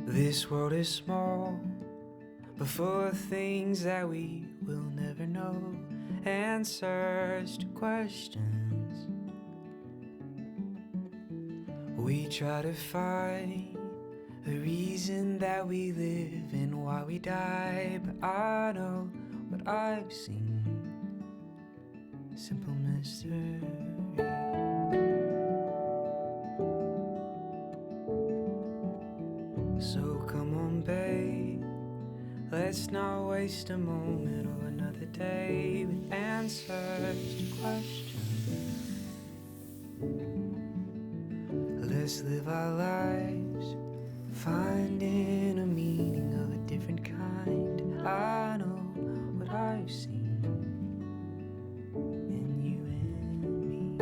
This world is small, but full of things that we will never know. Answers to questions we try to find, the reason that we live and why we die. But I know what I've seen, simple mystery. So come on, babe, let's not waste a moment or another day with answers to questions. Let's live our lives, finding a meaning of a different kind. I know what I've seen in you and me.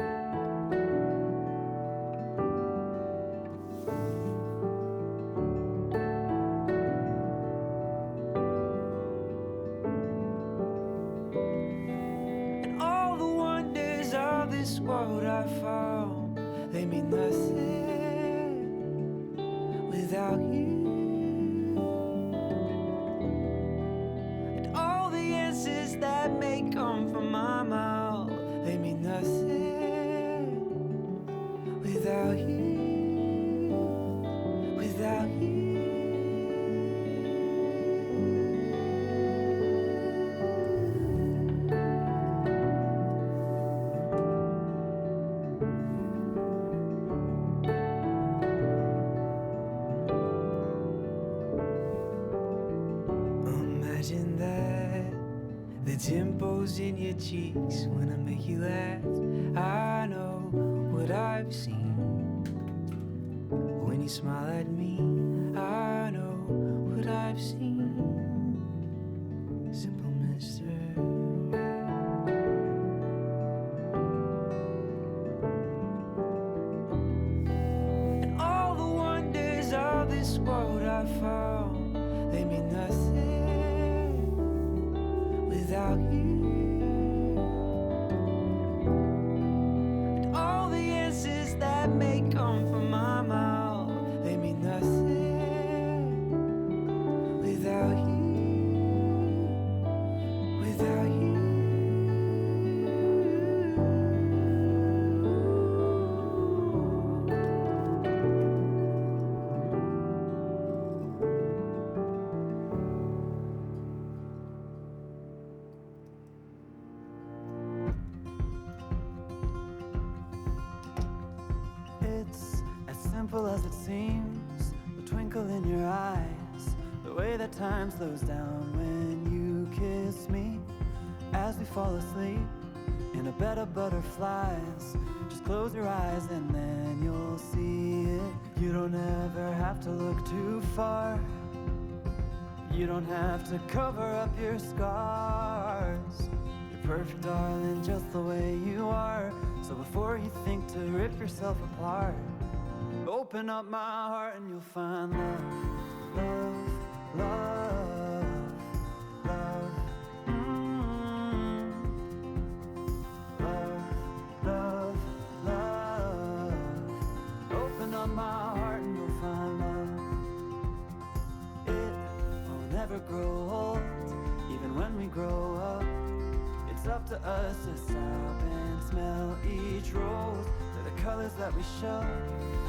And all the wonders of this world I found, they mean nothing without you. And all the answers that may come from my mouth, they mean nothing without you, without you. Imagine that, the dimples in your cheeks when I make you laugh. I know what I've seen when you smile at me. I know what I've seen, simple mystery. And all the wonders of this world I found, they mean nothing without you. And all the answers that may come from my mouth, they mean nothing without you, without you. It's as simple as it seems, the twinkle in your eyes, the way that time slows down when you kiss me. As we fall asleep in a bed of butterflies, just close your eyes and then you'll see it. You don't ever have to look too far, you don't have to cover up your scars. You're perfect, darling, just the way you are. So before you think to rip yourself apart, open up my heart and you'll find love, love, love, love. Love, love, love. Open up my heart and you'll find love. It will never grow old, even when we grow up. It's up to us to stop and smell each rose. They're the colors that we show,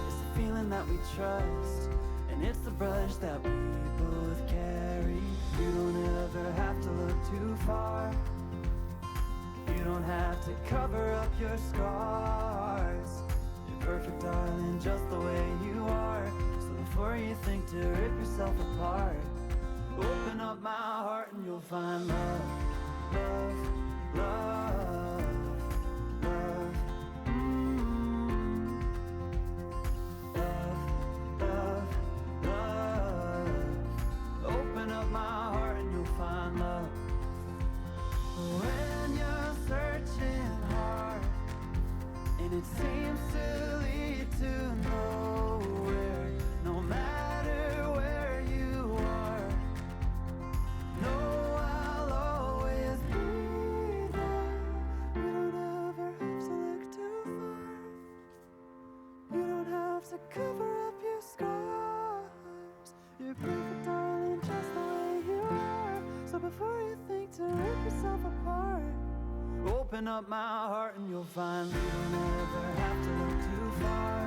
it's the feeling that we trust, and it's the brush that we both carry. You don't ever have to look too far, you don't have to cover up your scars. You're perfect, darling, just the way you are. So before you think to rip yourself apart, open up my heart and you'll find love, love, love, love. Love, love, love. Open up my heart and you'll find love. When you're searching hard and it seems to lead to nowhere, no matter where you are, no Open up my heart and you'll find you don't ever have to look too far.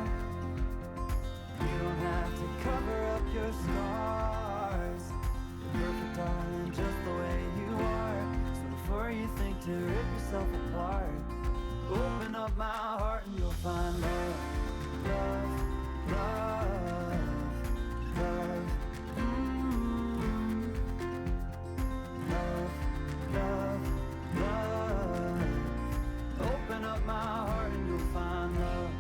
You don't have to cover up your scars. You're perfect, darling, just the way you are. So before you think to rip yourself apart, open up my heart and you'll find love, love, love, love. Love, love, love. Open up my heart and you'll find love.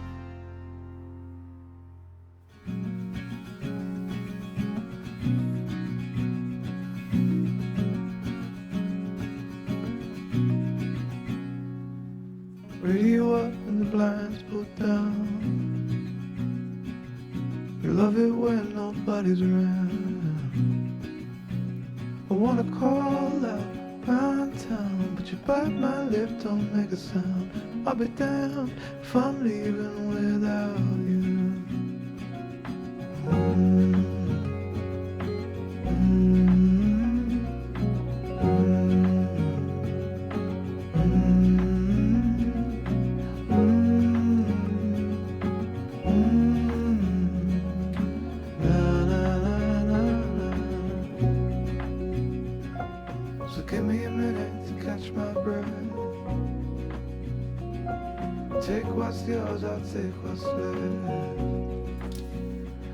Radio up and the blinds pulled down. You love it when nobody's around. I wanna call out pound town, but you bite my lip, don't make a sound. I'll be damned if I'm leaving without you. So give me a minute to catch my breath. Take what's yours, I'll take what's left.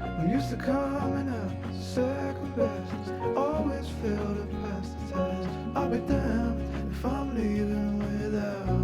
I'm used to coming up second best. Always fail to pass the test. I'll be damned if I'm leaving without you.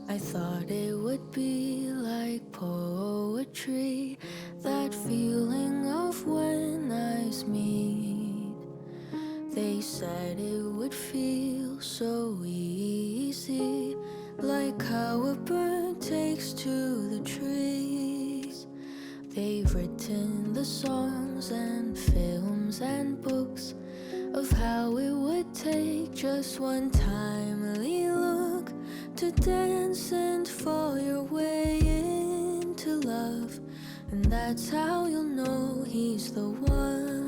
I thought it would be like poetry, that feeling of when eyes meet. They said it would feel so easy, like how a bird takes to the trees. They've written the songs and films and books of how it would take just one timely look to dance and fall your way into love. And that's how you'll know he's the one.